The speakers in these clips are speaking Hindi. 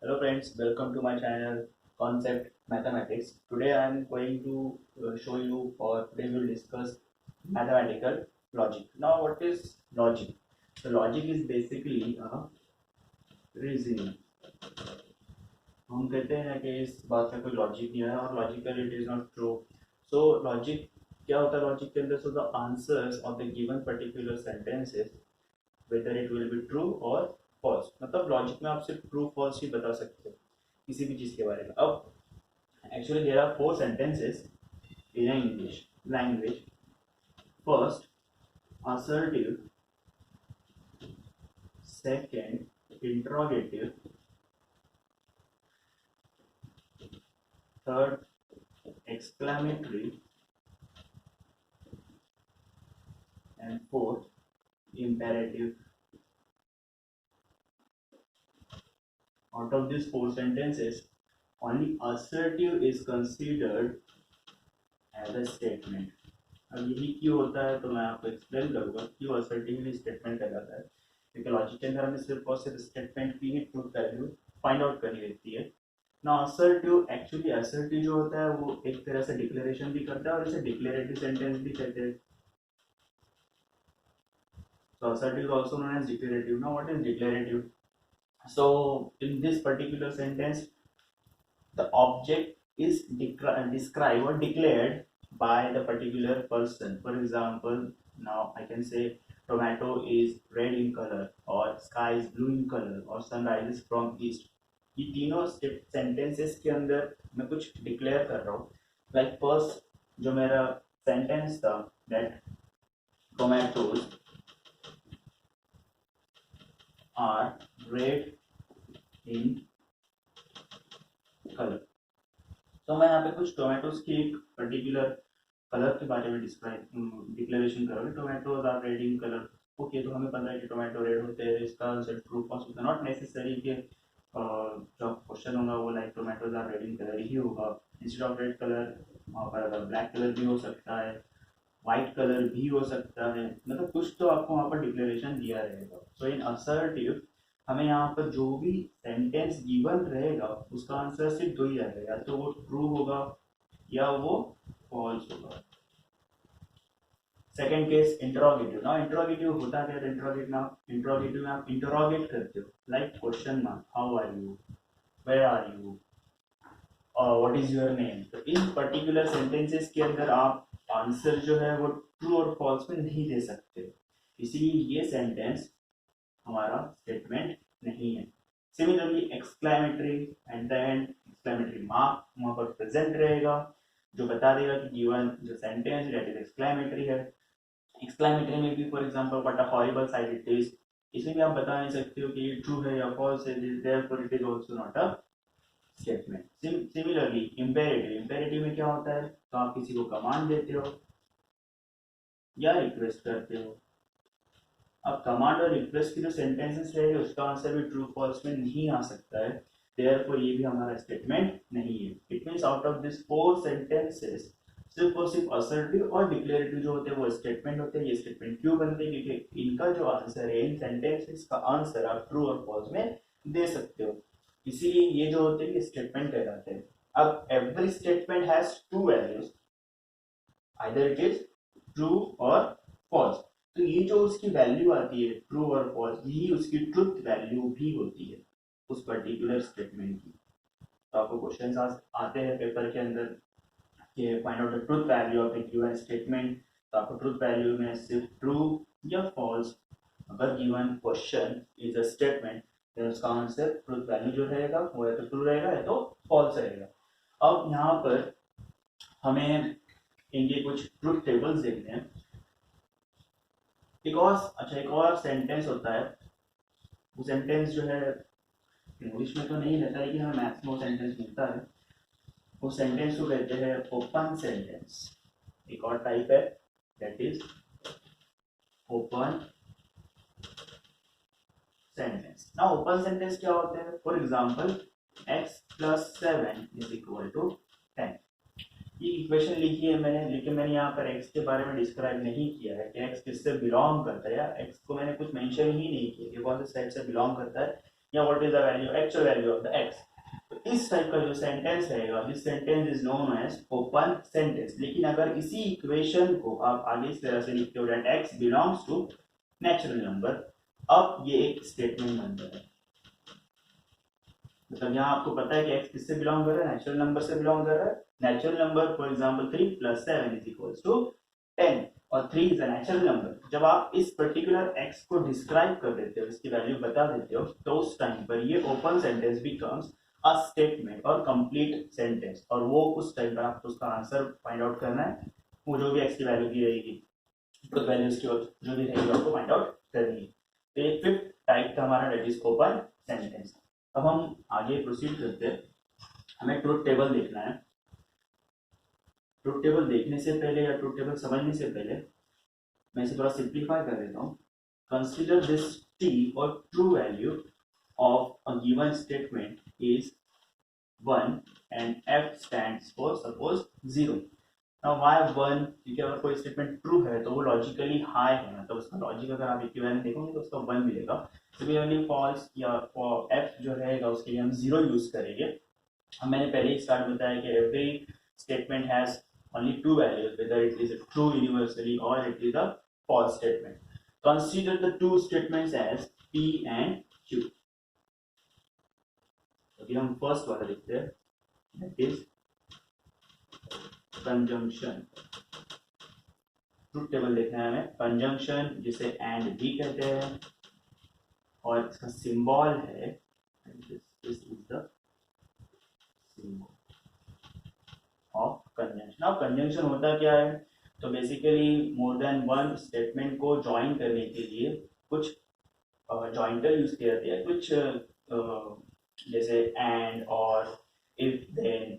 Hello friends, welcome to my channel Concept Mathematics. Today I am going to show you or today we will discuss mathematical logic. Now what is logic? So logic is basically a reasoning. हम कहते हैं कि इस बात का कोई लॉजिक नहीं है और logical it is not true. So logic क्या होता है लॉजिक के अंदर? So the answers of the given particular sentences whether it will be true और फॉल्स. मतलब लॉजिक में आप सिर्फ ट्रू फॉल्स ही बता सकते हो किसी भी चीज़ के बारे में. अब actually there are four sentences in English language. First, assertive. Second, interrogative. Third, exclamatory. And fourth, imperative. Out of these four sentences, only assertive is considered as a statement. अब यही क्यों होता है तो मैं आपको एक्सप्लेन करूंगा क्यों असर्टिवली स्टेटमेंट कहलाता है. क्योंकि लॉजिक के अंदर हमें सिर्फ और सिर्फ स्टेटमेंट की ही ट्रूथ वैल्यू फाइंड आउट करनी रहती है ना. असर्टिव एक्चुअली असर्टिव जो होता है वो एक तरह से डिक्लेरेशन भी करता है और इसे डिक्लेरेटिव सेंटेंस भी कहते हैं. So assertive is also known as declarative. Now what is declarative? So in this particular sentence the object is described or declared by the particular person. For example, now I can say tomato is red in color or sky is blue in color or sun rises from east. ये तीनों सेंटेंसेस के अंदर मैं कुछ डिक्लेयर कर रहा हूँ. लाइक फर्स्ट जो मेरा सेंटेंस था that tomatoes are red in colour. तो मैं यहाँ पे कुछ टोमेटोज की एक पर्टिकुलर कलर के बारे में डिक्लेरेशन कर रहा हूँ. Tomatoes are red in colour. Okay, तो हमें पता है कि टोमेटो रेड होते हैं. इसका आंसर ट्रू फॉल्स होता है. नॉट नेसेसरी कि जो क्वेश्चन होगा वो like tomatoes are red in colour ही होगा. इंस्टेड ऑफ रेड कलर वहाँ पर अगर ब्लैक कलर भी हो सकता है, व्हाइट कलर भी हो सकता है. मतलब कुछ तो आपको वहाँ पर डिक्लेरेशन दिया रहेगा. सो इन असर्टिव हमें यहाँ पर जो भी सेंटेंस गिवन रहेगा उसका आंसर सिर्फ दो ही आएगा, या तो वो ट्रू होगा या वो फॉल्स होगा. Second case interrogative. ना इंटरोगेटिव होता क्या है? इंटरोगेटिव में आप इंटरोगेट करते हो like question mark, how are you, where are you, what is your name. तो इन पर्टिकुलर सेंटेंसेस के अंदर आप आंसर जो है वो ट्रू और फॉल्स में नहीं दे सकते. इसीलिए ये सेंटेंस हमारा स्टेटमेंट नहीं है. Similarly exclamatory and the end exclamatory mark वहां पर प्रेजेंट रहेगा जो बता देगा कि गिवन जो सेंटेंस दैट इज एक्सक्लेमेटरी है. एक्सक्लेमेटरी में भी for example what a horrible site it is. इसमें भी आप बता नहीं सकते हो कि ये ट्रू है या फॉल्स है. Therefore it is also not a statement. Similarly imperative में क्या होता है? तो आप किसी को कमांड देते हो या रिक्वेस्ट करते हो. अब कमांड और रिक्वेस्ट की जो सेंटेंसेस रहेगी उसका आंसर भी ट्रू फॉल्स में नहीं आ सकता है. देयरफॉर ये भी हमारा स्टेटमेंट नहीं है. It means out of this four sentences सिर्फ और सिर्फ असर्टिव और डिक्लेरेटिव जो होते हैं वो स्टेटमेंट होते हैं. ये स्टेटमेंट क्यों बनते हैं? क्योंकि इनका जो आंसर है इन सेंटेंसेस का आंसर आप ट्रू और फॉल्स में दे सकते हो. इसीलिए ये जो होते हैं ये स्टेटमेंट कहलाते हैं. अब every statement has to values, either it is true और फॉल्स. तो ये जो उसकी वैल्यू आती है ट्रू और फॉल्स, यही उसकी ट्रुथ वैल्यू भी होती है उस पर्टिकुलर स्टेटमेंट की. तो आपको क्वेश्चन आते हैं पेपर के अंदर कि find out the truth value of A given statement. तो आपको ट्रुथ वैल्यू में सिर्फ ट्रू या फॉल्स अगर given question is a statement तो उसका आंसर ट्रुथ वैल्यू जो रहेगा वो या तो ट्रू रहेगा या तो फॉल्स रहेगा. अब यहाँ पर हमें इनके कुछ ट्रुथ टेबल्स देखते हैं. एक और सेंटेंस होता है. वो सेंटेंस जो है इंग्लिश में तो नहीं रहता है लेकिन हमें मैथ्स में वो सेंटेंस मिलता है. वो सेंटेंस को कहते हैं ओपन सेंटेंस. एक और टाइप है दैट इज ओपन सेंटेंस. ना ओपन सेंटेंस क्या होते हैं? For example x + 7 = 10. ये इक्वेशन लिखी है मैंने, लेकिन मैंने यहाँ पर x के बारे में डिस्क्राइब नहीं किया है कि x किससे बिलोंग करता है, या x को मैंने कुछ मेंशन ही नहीं किया कि कौन से सेट से बिलोंग करता है. या what is the value actual value of the x। तो इस टाइप का जो सेंटेंस रहेगा, this sentence is known as open sentence. लेकिन अगर इसी इक्वेशन को आप आगे इस तरह से लिखते हो that x belongs to natural number, अब ये एक स्टेटमेंट बनता है। मतलब यहाँ आपको पता है कि x किससे बिलोंग कर रहा है, नेचुरल नंबर से बिलोंग कर रहा है। नेचुरल नंबर फॉर एग्जांपल 3 + 7 = 10 और 3 इज अ नेचुरल नंबर। जब आप इस पर्टिकुलर x को डिस्क्राइब कर देते हो, इसकी वैल्यू बता देते हो, तो उस टाइम पर ये open sentence becomes a statement और कंप्लीट सेंटेंस। और वो उस टाइम पर आपको उसका आंसर फाइंड आउट करना है। वो जो भी x की वैल्यू की रहेगी, ट्रुथ वैल्यू उसकी जो भी रहेगी आपको फाइंड आउट करनी है। तो ये फिफ्थ टाइप का हमारा दैट इज ओपन सेंटेंस। अब हम आगे प्रोसीड करते हैं। हमें ट्रुथ टेबल देखना है। ट्रुथ टेबल देखने से पहले या ट्रुथ टेबल समझने से पहले मैं इसे थोड़ा सिंप्लीफाई कर देता हूँ। कंसिडर दिस t और true value of a given statement is 1 and f stands for suppose 0। Now why 1? क्योंकि अगर कोई स्टेटमेंट ट्रू है तो वो लॉजिकली हाई है, मतलब उसका लॉजिक अगर आप इक्विवेलेंट देखोगे तो उसका 1 मिलेगा। सिमिलरली फॉल्स या f जो रहेगा उसके लिए हम 0 यूज करेंगे। मैंने पहले ही स्टार्ट बताया कि every statement has only two values, whether it is a true universally or it is a false statement. Consider the two statements as P and Q. अभी हम फर्स्ट वाला लिखते हैं, that is conjunction. Truth table देखना है हमें। कंजंक्शन जिसे एंड भी कहते हैं और इसका सिंबल है, this is the symbol of conjunction. अब कंजंक्शन होता क्या है? तो basically more than one statement को ज्वाइन करने के लिए कुछ जॉइंटर यूज किए जाते हैं, कुछ जैसे एंड और इफ देन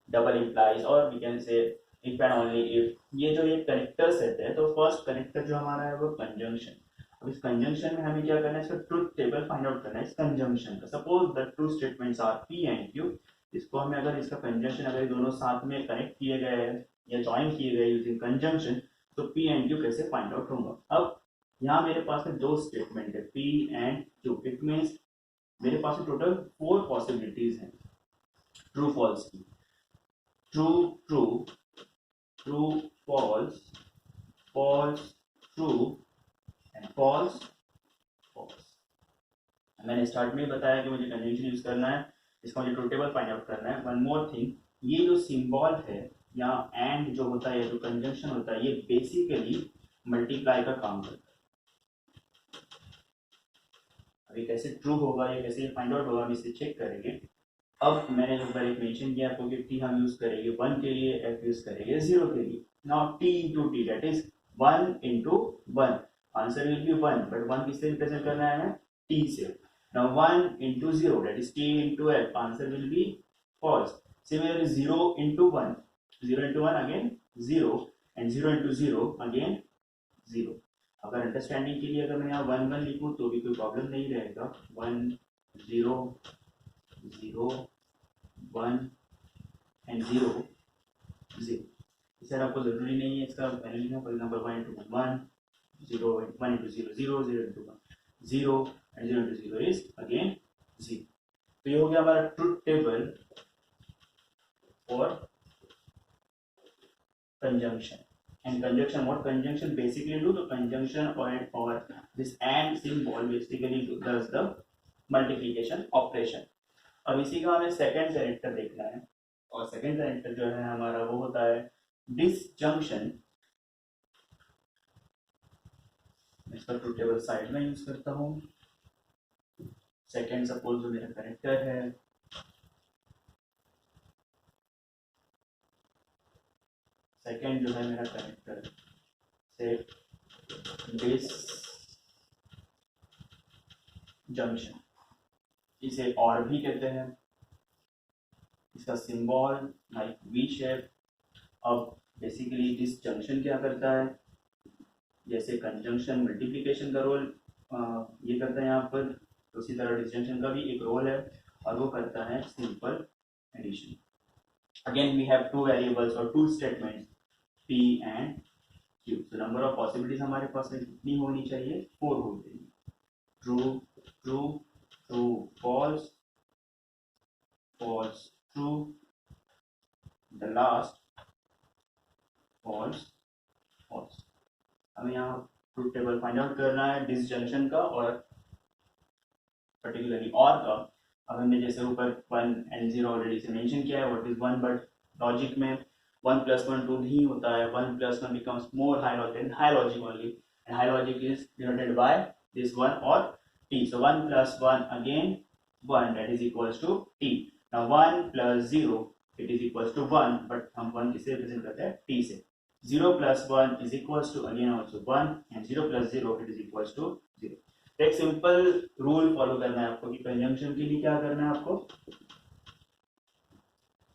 डबल इम्प्लाइज और we can say if and only if. ये जो ये कनेक्टर्स रहते हैं, तो फर्स्ट कनेक्टर जो हमारा है वो कंजंक्शन। अब इस कंजंक्शन में हमें क्या करना है, इसका ट्रुथ टेबल फाइंड आउट करना है इस कंजंक्शन का। Suppose the two statements R P and Q. इसको हमें अगर इसका कंजंक्शन अगर दोनों साथ में कनेक्ट किए गए हैं या ज्वाइन किए गए यूजिंग कंजंक्शन, तो पी एंड क्यू कैसे फाइंड आउट होगा। अब यहाँ मेरे पास में दो स्टेटमेंट है P and Q. It means मेरे पास टोटल 4 पॉसिबिलिटीज हैं ट्रू फॉल्स की। True true, true false, false true and false false. मैंने स्टार्ट में बताया कि मुझे कंजंक्शन यूज करना है, इसका मुझे ट्रू टेबल फाइंड आउट करना है। वन मोर थिंग, ये जो सिंबल है या एंड जो होता है, जो कंजंक्शन होता है, ये बेसिकली मल्टीप्लाई का काम करता है। अभी कैसे ट्रू होगा या कैसे फाइंड आउट होगा हम इसे चेक करेंगे। अब मैंने जो बार एक मेंशन किया आपको कि टी हम यूज करेंगे 1 के लिए, एफ यूज करेंगे 0 के लिए। Now T into T that is 1 into 1, answer will be 1, but 1 किससे रिप्रेजेंट करना है हमें, टी से। Now 1 into 0 that is t into f, answer will be false. Similarly 0 into 1, 0 into 1 again 0 and 0 into 0 again 0. अगर अंडरस्टैंडिंग के लिए अगर मैं यहाँ 1 1 लिखूँ तो भी कोई प्रॉब्लम नहीं रहेगा। 1 0 0 1 and 0 0। इसे आपको जरूरी नहीं है इसका वैल्यू लिखना। For example 1 into 1 0, 1 into 0 0, 0 into 1 0 and 0 into 0 is again 0। तो ये हो गया हमारा truth table for conjunction. And conjunction, what conjunction basically do, तो कंजंक्शन और this and symbol basically does the multiplication operation. अब इसी का हमें सेकंड कैरेक्टर देखना है, और सेकंड कैरेक्टर जो है हमारा वो होता है डिसजंक्शन। इसका ट्रुथ टेबल साइड में यूज करता हूँ। सेकेंड सपोज जो मेरा करेक्टर है, सेकेंड जो है मेरा करेक्टर से दिस जंक्शन, इसे और भी कहते हैं। इसका सिंबल लाइक वी शेप। अब बेसिकली दिस जंक्शन क्या करता है, जैसे कंजंक्शन मल्टीप्लिकेशन का रोल ये करता है यहाँ पर, तो उसी तरह डिसजंक्शन का भी एक रोल है और वो करता है simple addition. Again we have two variables और two statements p and q। तो नंबर ऑफ पॉसिबिलिटीज हमारे पास में कितनी होनी चाहिए, 4 होनी चाहिए। True true true, false, false, true, the last false, false. हमें यहाँ ट्रूथ टेबल फाइंड आउट करना है डिसजंक्शन का और पर्टिकुलरली और का. अब हमने जैसे ऊपर 1 and 0 ऑलरेडी से मेंशन किया है व्हाट इज 1, बट लॉजिक में 1 + 1 2 नहीं होता है. 1 + 1 becomes more high logic than high logic only, and high logic is denoted by this 1 or t. So 1 + 1 again 1, that is equals to t. Now 1 + 0 it is equals to 1, but हम 1 किससे रिप्रेजेंट करते हैं t से. 0 + 1 is equals to again also 1, and 0 + 0 it is equals to 0. एक सिंपल रूल फॉलो करना है आपको कि कंजंक्शन के लिए क्या करना है आपको.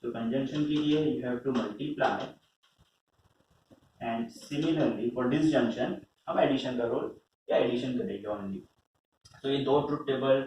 तो कंजंक्शन के लिए you have to multiply, and similarly for disjunction हम एडिशन का रोल या एडिशन करेंगे ओनली. तो ये दो ट्रूथ टेबल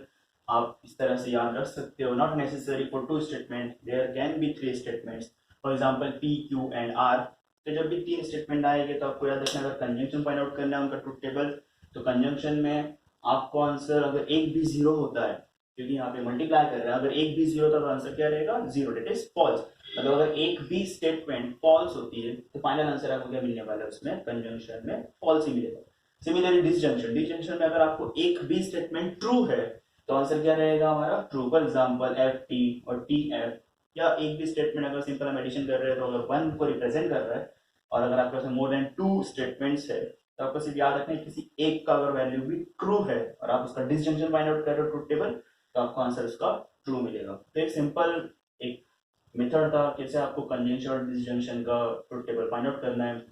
आप इस तरह से याद रख सकते हो. Not necessary for 2 statement, there can be 3 statements. For example P, Q and R. तो जब भी 3 स्टेटमेंट आएंगे तो आपको याद रखना है अगर कंजंक्शन फाइंड आउट करना है उनका ट्रूथ टेबल, तो कंजंक्शन में आपको आंसर अगर एक भी 0 होता है, क्योंकि यहाँ पे मल्टीप्लाई कर रहे हैं, अगर एक भी 0 होता है तो आंसर क्या रहेगा 0, डेट इज फॉल्स. मतलब अगर एक भी स्टेटमेंट फॉल्स होती है तो फाइनल आंसर आपको क्या मिलने वाला है उसमें कंजंक्शन में फॉल्स ही मिलेगा. सिमिलरली डिसजंक्शन, डिसजंक्शन में अगर आपको एक भी स्टेटमेंट ट्रू है तो आंसर क्या रहेगा हमारा ट्रू. फॉर एग्जांपल FT और TF, या एक भी स्टेटमेंट अगर सिंपल हम एडिशन कर रहे हैं तो अगर 1 को रिप्रेजेंट कर रहा है, और अगर आपके पास मोर देन 2 स्टेटमेंट्स है तो आपको सिर्फ याद रखना है किसी एक का अगर वैल्यू भी ट्रू है और आप उसका डिसजंक्शन फाइंड आउट कर रहे हो ट्रूथ टेबल, तो आपको आंसर उसका ट्रू मिलेगा. तो एक सिंपल एक मेथड था कैसे आपको कंजंक्शन और डिसजंक्शन का ट्रूथ टेबल फाइंड आउट करना है.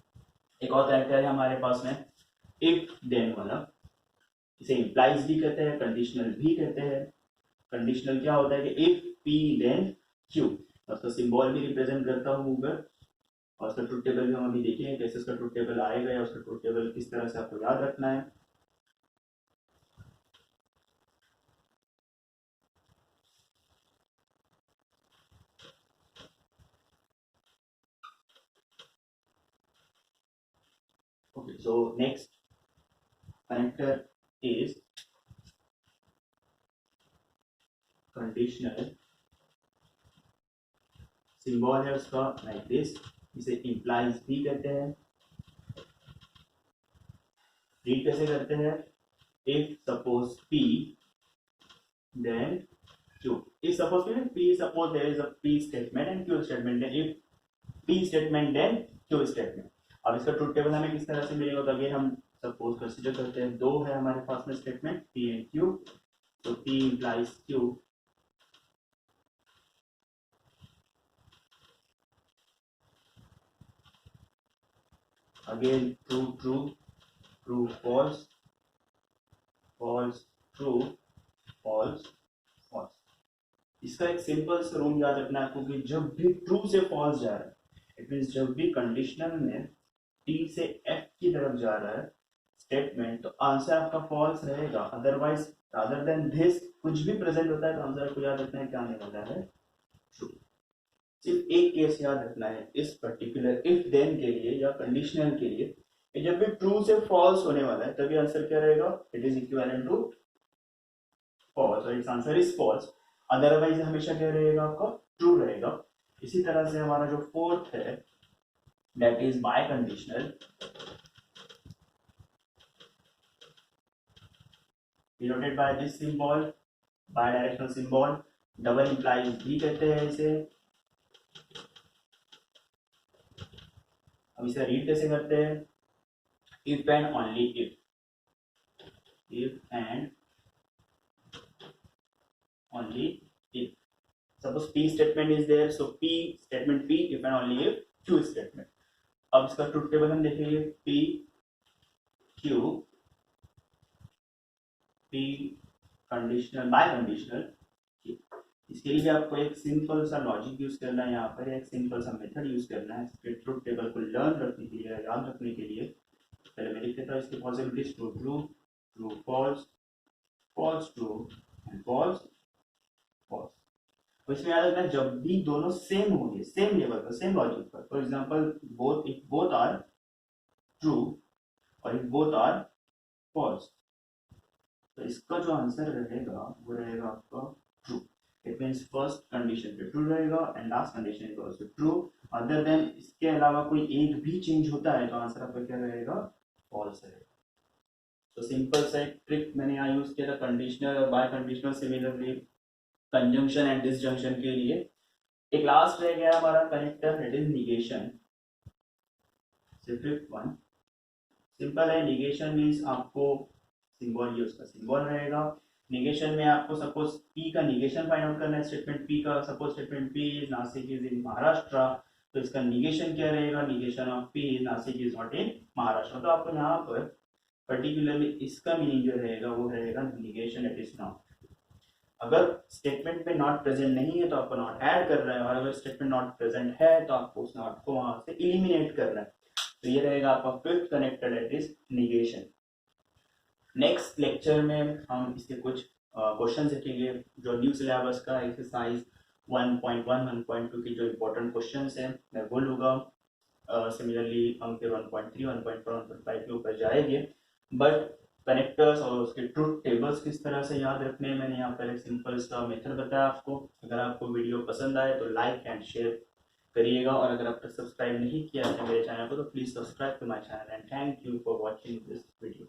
एक और तरीका है हमारे पास में इफ देन वाला. इसे इंप्लाइज भी कहते हैं, कंडीशनल भी कहते हैं. कंडीशनल क्या होता है कि इफ P देन Q, उसका सिंबल भी रिप्रेजेंट करता हूँ ऊपर, और उसका ट्रूथ टेबल भी हम अभी देखेंगे कैसे उसका ट्रूथ टेबल आएगा या उसका ट्रूथ टेबल किस तरह से आपको याद रखना है. Okay, so next connector is conditional. Symbol है उसका लाइक दिस, इसे इंप्लाइज भी कहते हैं. रीड कैसे करते हैं, if suppose P then Q. If suppose P, suppose there is a P statement and Q statement, then if P statement then Q statement. अब इसका ट्रूथ टेबल हमें किस तरह से मिलेगा, तो अगेन हम सपोज कंसीडर करते हैं दो है हमारे पास में स्टेटमेंट P एंड Q. तो P implies Q, again true true, true false, false true, false false. इसका एक सिंपल सा रूल याद रखना है आपको कि जब भी ट्रू से फॉल्स जा रहा है, इट मींस जब भी कंडीशनल में T से F की तरफ जा रहा है स्टेटमेंट, तो आंसर आपका फॉल्स रहेगा. अदरवाइज रादर देन दिस कुछ भी प्रेजेंट होता है तो आंसर को याद रखना है क्या आने वाला है ट्रू. सिर्फ एक केस याद रखना है इस पर्टिकुलर इफ देन के लिए या कंडीशनल के लिए, जब भी ट्रू से फॉल्स होने वाला है तभी आंसर क्या रहेगा, it is equivalent to false, और it's answer is false. Otherwise हमेशा क्या रहेगा आपका ट्रू रहेगा. इसी तरह से हमारा जो फोर्थ है that is biconditional, denoted by this symbol, bidirectional symbol. Double implies भी कहते हैं इसे. अब इसे रीड कैसे करते हैं, if and only if, if and only if. Suppose P statement is there, so P statement P if and only if Q statement. अब इसका ट्रूथ टेबल हम देखेंगे P Q, P conditional bye conditional. इसके लिए आपको एक सिंपल सा लॉजिक यूज करना है, यहाँ पर एक सिंपल सा मेथड यूज करना है ट्रूथ टेबल को लर्न रखने के लिए, याद रखने के लिए. पहले मैं लिख देता हूँ इसकी possibilities, true true, true false, false true and false false. तो इसमें याद रखना जब भी दोनों सेम होंगे, सेम लेवल पर, सेम लॉजिक पर, for example both if both are true और इफ बोथ आर फॉल्स, तो इसका जो आंसर रहेगा वो रहेगा आपका true. It means first condition पे ट्रू रहेगा and last condition is also true. Other than इसके अलावा कोई एक भी चेंज होता है तो आंसर आपका क्या रहेगा, फॉल्स रहेगा। तो सिंपल सा एक ट्रिक मैंने यहाँ यूज किया था कंडीशनल और bye conditional, similarly conjunction and disjunction के लिए। एक लास्ट रह गया हमारा connector, it is negation. Fifth one simple है, निगेशन मीन्स आपको सिंबल ही उसका सिंबल रहेगा। निगेशन में आपको सपोज पी का निगेशन फाइंड आउट करना है, स्टेटमेंट पी का, suppose statement P is Nashik is in Maharashtra, तो इसका निगेशन क्या रहेगा, negation of P is Nashik is not in Maharashtra. तो आपको यहाँ पर पर्टिकुलरली इसका मीनिंग जो रहेगा वो रहेगा निगेशन इट इज नॉट। अगर स्टेटमेंट में नॉट प्रेजेंट नहीं है तो आपको नॉट ऐड कर रहा है, और अगर स्टेटमेंट नॉट प्रेजेंट है तो आपको उस नॉट को वहां से इलिमिनेट करना है। तो ये रहेगा आपका fifth connected it is negation. Next lecture में हम इसके कुछ क्वेश्चन देखेंगे जो न्यू सिलेबस का एक्सरसाइज 1.1 1.2 की जो इम्पोर्टेंट क्वेश्चंस हैं मैं बोलूँगा। सिमिलरली हम फिर 1.3 1.4 1.5 के ऊपर जाएंगे। बट कनेक्टर्स और उसके ट्रूथ टेबल्स किस तरह से याद रखने हैं मैंने यहाँ पर एक सिंपल सा मेथड बताया आपको। अगर आपको वीडियो पसंद आए तो लाइक एंड शेयर करिएगा, और अगर आप तक सब्सक्राइब नहीं किया है मेरे चैनल को तो please subscribe to my channel and thank you for watching this video.